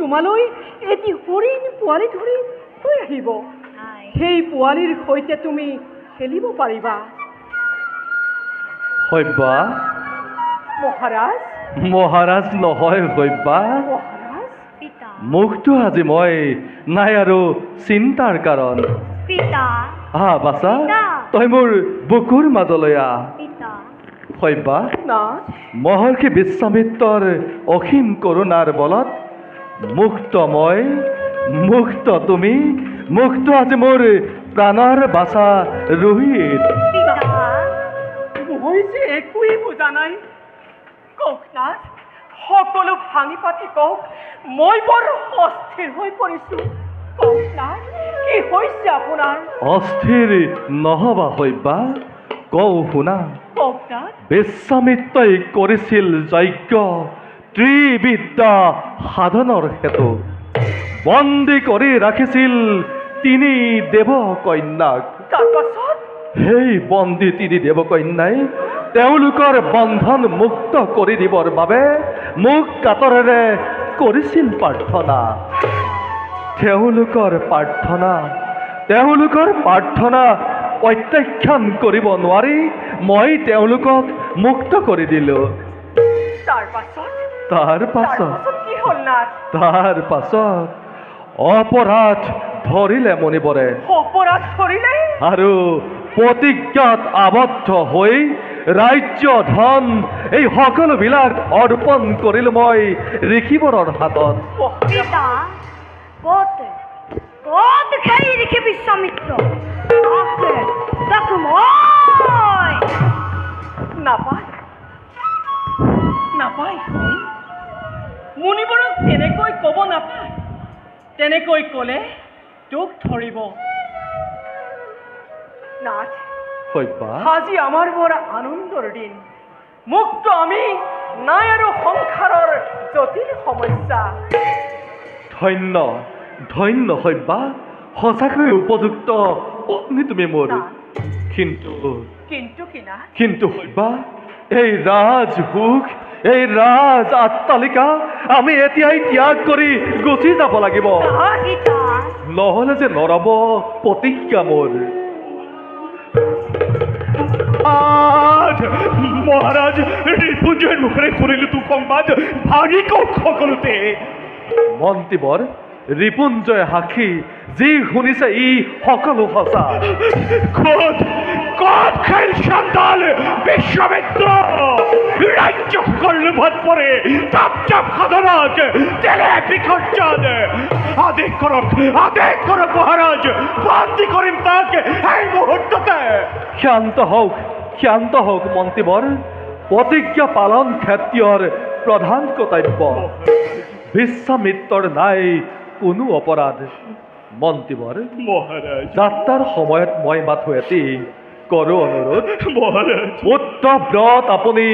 তোমালৈ এটি হৰিণ পোৱালি ধৰি থৈ আহিব সেই পোৱালিৰ সৈতে তুমি খেলিব পাৰিবা হয়বা মহাৰাজ মহাৰাজ নহয় হয়বা মহাৰাজ পিতা মুখটো আজি মই নাই আৰু চিন্তাৰ কাৰণ পিতা বাছা তই মোৰ বুকুৰ মাজলৈ পিতা হয়বা না মহৰ্ষি বিশ্বামিত্ৰৰ অসীম কৰোণাৰ বলত মুক্ত মই মুক্ত তুমি মুক্ত আজি মোৰ প্ৰাণৰ বাছা ৰোহিত মই যে একোৱেই বুজা নাই কওক না সকলো ভাঙি পাতি কওক মই বৰ অস্থিৰ হৈ পৰিছো কওক না কি হৈছে আপোনাৰ অস্থিৰ নহবা হয়বা কওঁ শুনা কওক না বিশ্বামিত্ৰই কৰিছিল যজ্ঞ ত্ৰিবিদ্যা সাধনৰ হেতু বন্দী কৰি ৰাখিছিল তিনি দেৱ কন্যাক তাৰপাছত সেই বন্দী তিনি দেৱ কন্যাই তেওঁলোকৰ বন্ধন মুক্ত কৰি দিবৰ বাবে মোক কাতৰেৰে কৰিছিল প্ৰাৰ্থনা তেওঁলোকৰ প্ৰাৰ্থনা প্ৰত্যাখ্যান কৰিব নোৱাৰি মই তেওঁলোকক মুক্ত কৰি দিলো তাৰ পাছত অপৰাধ ধৰিলে মণিবৰে আৰু প্ৰতিজ্ঞাত আবদ্ধ হৈ ৰাজ্য ধন এই সকলোবিলাক অৰ্পণ কৰিলো মই ঋষিবৰৰ হাতত বিশ্বামিত্ৰ নাপায় মুনিবৰক তেনেকৈ ক'ব নাপায় তেনেকৈ ক'লে তোক ধৰিব নাথ হইবা আজি আমাৰ বৰ আনন্দৰ দিন মুক্ত আমি নাই আৰু সংসাৰৰ জটিল সমস্যা ধন্য ধন্য হইবা সঁচাকৈ উপযুক্ত পত্নী তুমি মোৰ কিন্তু কিন্তু কি না কিন্তু হইবা এই ৰাজ সুখ এই ৰাজ আত্মালিকা আমি এতিয়াই ত্যাগ কৰি গুচি যাব লাগিব পিতা নহ'লে যে নৰব প্ৰতিজ্ঞা মোৰ মহাৰাজ ৰিপুঞ্জয়েৰ মুখে শুনিলো তো সংবাদ ভাগি কওক সকলোতে মন্ত্ৰীবৰ ৰিপুঞ্জয় সাক্ষী যি শুনিছে ই সকলো সঁচা কত কত খেল সন্তাল বিশ্বমিত্র রাজ্য কল্লভত পরে চাপ চাপ খাদনাক তেলে বিখর্জন আদেশ করক মহারাজ বন্দী করিম তাকে এই মুহূর্ততে শান্ত হওক মন্ত্ৰীবৰ প্ৰতিজ্ঞা পালন ক্ষেত্ৰৰ প্ৰধান কৰ্তব্য বিশ্বামিত্ৰৰ নাই কোনো অপৰাধ মন্ত্ৰীবৰ মহাৰাজ যাত্ৰাৰ সময়ত মই মাথো এটি কৰোঁ অনুৰোধ মহাৰাজ পুত্ৰ ব্ৰত আপুনি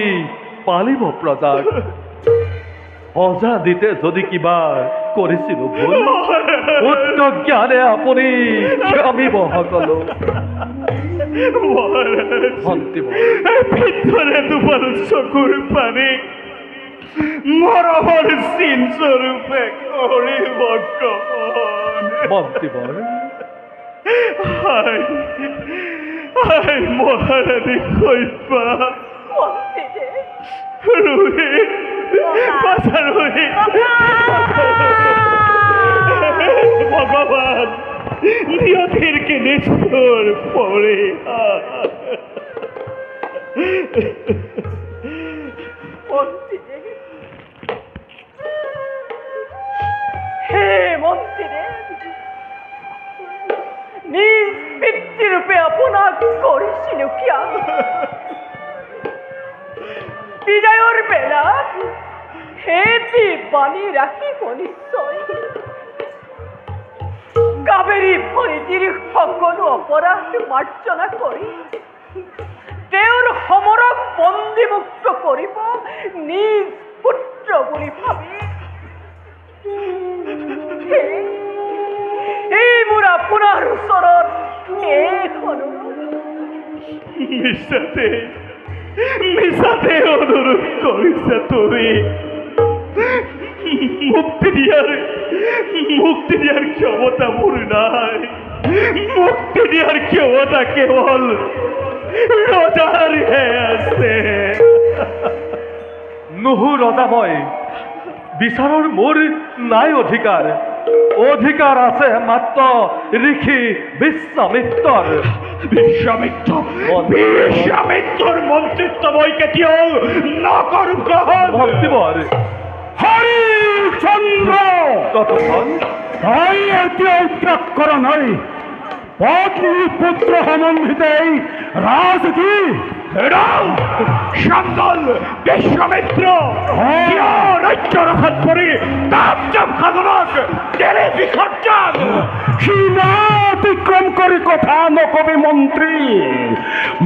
পালিব প্ৰজাক সজা দিতে যদি কিবা কৰিছিলোঁ ভুল পুত্ৰ জ্ঞানে আপুনি ক্ষমিব সকলো মন্ত্ৰীবৰ ভিতৰে তোমাৰ চকুৰ পানি মৰমৰ চিন স্বৰূপে কৰিব মন্ত্ৰীবৰ হাই হাই মহাৰানী কইবা ৰোহিত বাছা ৰোহিত ভগবান নিয়তিৰ কে নিষ্ঠুৰ পড়ে হে মন্ত্ৰী নিজ পিতৃৰূপে আপোনাক কৰিছিল কিয়া বিদায়ৰ বেলা হেতি বাণী ৰাখিব নিশ্চয় কাবেৰী ভৰিটিৰ সকলো অপৰাধ মাৰ্জনা কৰি তেওঁৰ সমৰক বন্দীমুক্ত কৰিব নিজ পুত্ৰ বুলি ভাবি এই মোৰ আপোনাৰ ওচৰত মিছাতে অনুৰোধ কৰিছে তুমি মুক্তি দিয়াৰ ক্ষমতা মোৰ নাই মুক্তি দিয়াৰ ক্ষমতা কেৱল ৰজাৰহে আছে নহু ৰজা মই বিচাৰৰ মোৰ নাই অধিকাৰ আছে মাত্ৰ ঋষি বিশ্বামিত্ৰৰ বিশ্বামিত্ৰৰ মন্ত্ৰিত্ব মই কেতিয়াও নকৰো গ্ৰহণ মন্ত্ৰীবৰ হৰিচন্দ্ৰ ততক্ষণ তাই এতিয়াও ত্যাগ কৰা নাই পত্নী পুত্ৰ সম্বন্ধিত এই ৰাজনীতি চন্দল বিশ্বামিত্ৰ ৰাজ্য ৰক্ষাত পৰি তাপ চাপ খাজনাক তেলে বিসৰ্জন সীমা অতিক্ৰম কৰে কথা নকবি মন্ত্ৰী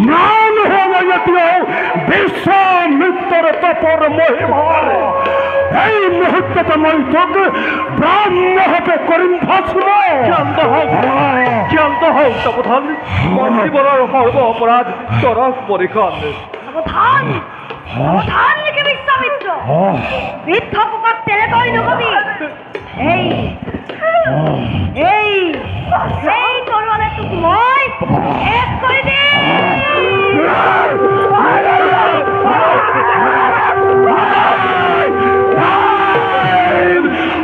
ম্লান হয়ে এতিয়াও বিশ্বামিত্ৰৰ তপৰ মহিমা এই মুহূৰ্ততে মই তোক ব্ৰাহ্মণে কৰিম ভস্ম ক্ষান্ত হওক তপোধন মন্ত্ৰীবৰৰ সৰ্ব অপৰাধ তৰক পৰীক্ষণ সাবধান লিখে বিশ্বামিত্ৰ বৃদ্ধ পোকাক তেলে তই নকবি এই তৰোৱালে তোক মই শেষ কৰি দিম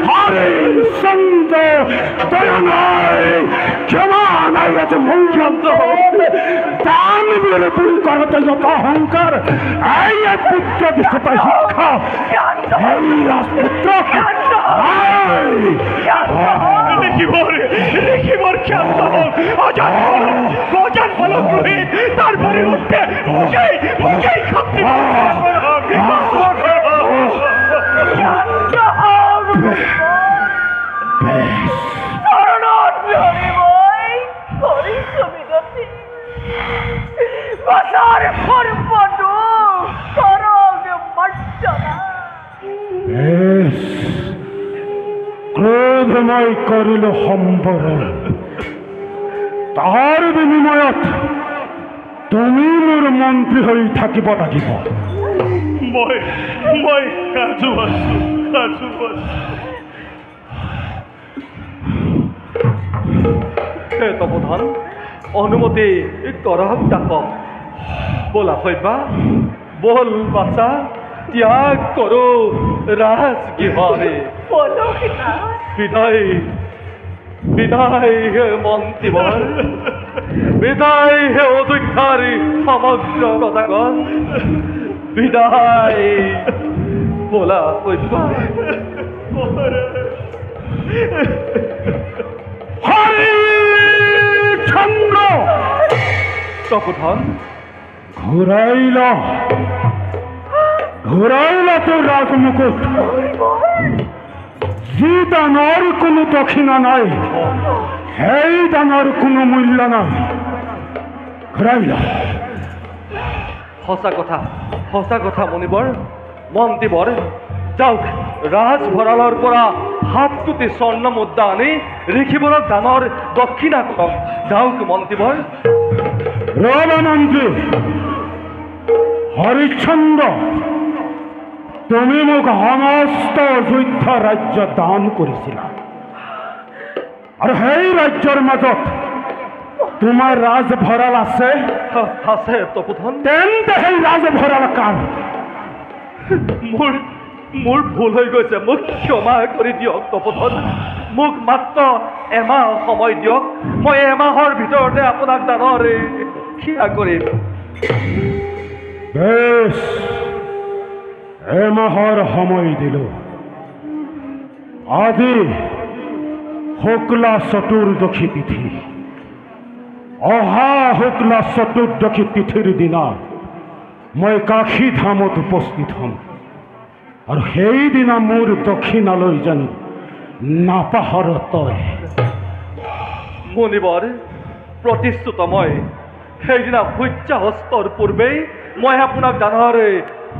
হরিচন্দ্র দয়া নাই ক্ষমা নাই আছে মূল্যান্ত দান বেড়ে দূর করতে যত অহংকার এই পুত্র দিশটা শিক্ষা এই রাজপুত্র দেখিবর ক্ষান্ত হোক অজান ফলক রোহিত তারপরে উঠতে মুখেই খাপতে আমার সর্বদু করগ মর্যাদা। বেশ, ক্রোধময় করিল সম্বরণ, তাহার বিনিময়ত তুমি মোর মন্ত্রী হয়ে থাকিব লাগিব। মই কাজু আছো। হে তপোধন, অনুমতি কৰক ডাকক। বলা শৈবা, বল বাচা, ত্যাগ কৰো ৰাজগৃহৰে। বিদায় বিদায় হে মন্ত্ৰীবৰ, বিদায় হে অযোধ্যাৰ সমগ্ৰ প্ৰজাগণ, বিদায়। বলা শৈবা। হৰিচন্দ্ৰ তপোধন, ঘুৰাইল তোৰ ৰাজমুকুট। যি দানৰ কোনো দক্ষিণা নাই, সেই দানৰ কোনো মূল্য নাই। ঘুৰাইল। সঁচা কথা মণিবৰ। মন্ত্ৰীবৰ, যাওক ৰাজভঁৰালৰ পৰা 7 কোটি স্বৰ্ণ মুদ্ৰা আনি ঋষিবৰক দানৰ দক্ষিণা কৰক। যাওক মন্ত্ৰীবৰ। মন্ত্ৰী হৰিশ্চন্দ্ৰ, তুমি মোক সমস্ত অযোধ্যা ৰাজ্য দান কৰিছিলা, আৰু সেই ৰাজ্যৰ মাজত তোমাৰ ৰাজভঁৰাল আছে। আছে তপোধন। তেন্তে সেই ৰাজভঁৰাল কাৰ? মোৰ ভুল হৈ গৈছে, মোক ক্ষমা কৰি দিয়ক তপোধন। মোক মাত্ৰ এমাহ সময় দিয়ক, মই এমাহৰ ভিতৰতে আপোনাক দানৰ সেয়া কৰিম। বেশ, এমাহৰ সময় দিলো। আজি শুক্লা চতুৰ্দশী তিথি। অহা শুক্লা চতুৰ্দশী তিথিৰ দিনা মই কাশী ধামত উপস্থিত হ'ম, আৰু সেইদিনা মোৰ দক্ষিণালৈ যেন নাপাহৰ তই। মণিবৰ, প্ৰতিশ্ৰুত মই সেইদিনা সূৰ্যাস্তৰ পূৰ্বেই মই আপোনাক দানৰ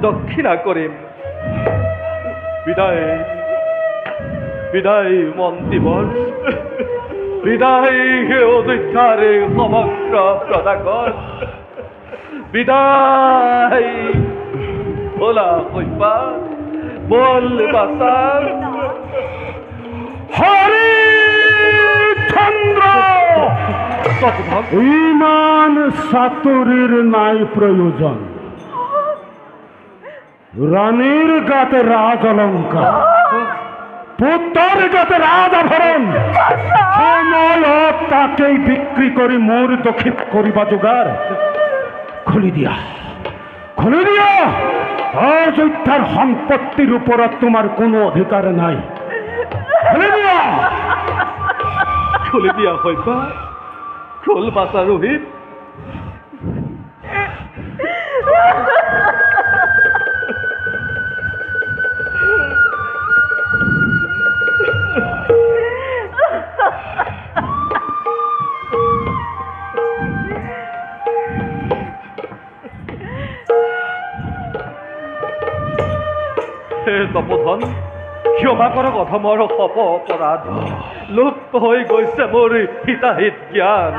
দক্ষিণা কৰিম। বিদায় বিদায় মন্ত্ৰীবৰ, বিদায় হে অযোধ্যাৰ সমগ্ৰ প্ৰজাগণ, বিদায়। বলা শৈবা, বল বাচা। হৰিচন্দ্ৰ, ইমান চাতুৰীৰ নাই প্ৰয়োজন। ৰাণীৰ গাতে ৰাজ অলংকাৰ, পুত্ৰৰ গাতে ৰাজ আভৰণ, সময়ত তাকেই বিক্ৰী কৰি মোৰ দক্ষিণ কৰিবা যোগাৰ। খুলি দিয়া। অযোধ্যাৰ সম্পত্তিৰ ওপৰত তোমাৰ কোনো অধিকাৰ নাই। খুলি দিয়া শৈবা, খোল বাচা ৰোহিত। তপোধন, ক্ষমা কৰক অধমৰ অপৰাধ। লুপ্ত হৈ গৈছে মোৰ হিতাহিত জ্ঞান।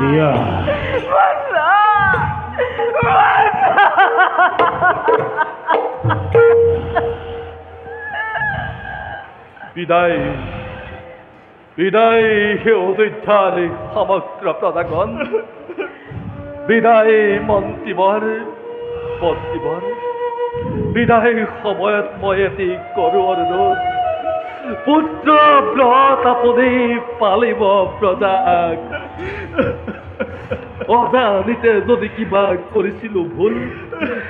বিদায় বিদায় হে অযোধ্যাৰ সমগ্ৰ প্ৰজাগণ, বিদায় মন্ত্ৰীবৰ। বিদায় সময়ত মই এটি কৰো অনুৰোধ, পুত্ৰ ব্ৰত আপুনি পালিব প্ৰজাক। অজানিতে যদি কিবা কৰিছিলো ভুল,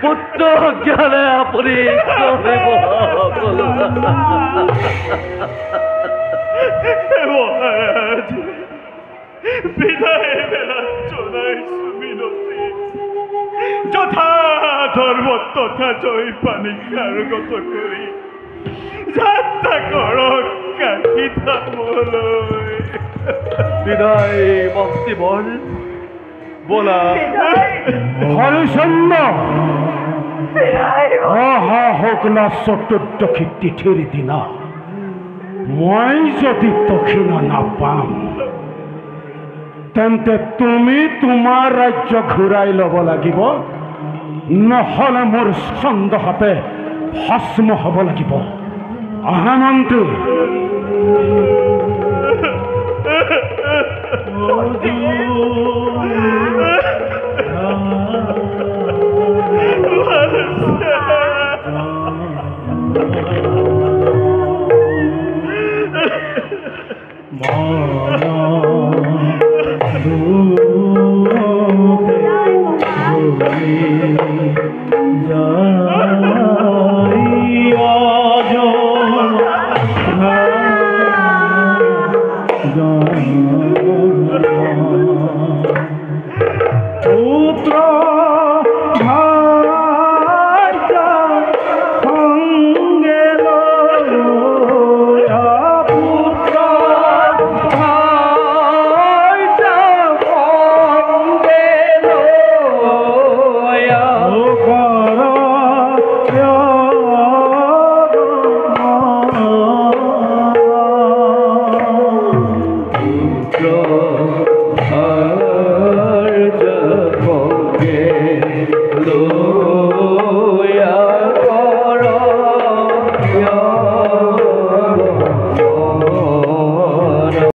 পুত্ৰ জ্ঞানে আপুনি কৰিব। মহাৰাজ, বিদায় বেলা জনাইছো মিনতি। যথা ধৰ্ম তথা জয় পানী কাৰগত কৰি যাত্ৰা কৰক কাশী ধামলৈ। বিদায় মন্ত্ৰীবৰ, বলা হৰিচন্দ্ৰ অহা শুক্লা চতুৰ্দশী তিথিৰ দিনা মই যদি দক্ষিণা নাপাম তেন্তে তুমি তোমাৰ ৰাজ্য ঘূৰাই ল'ব লাগিব, নহ'লে মোৰ চন্দ্ৰহাতে ভস্ম হ'ব লাগিব। আহা মন্ত্ৰী। হুজুৰ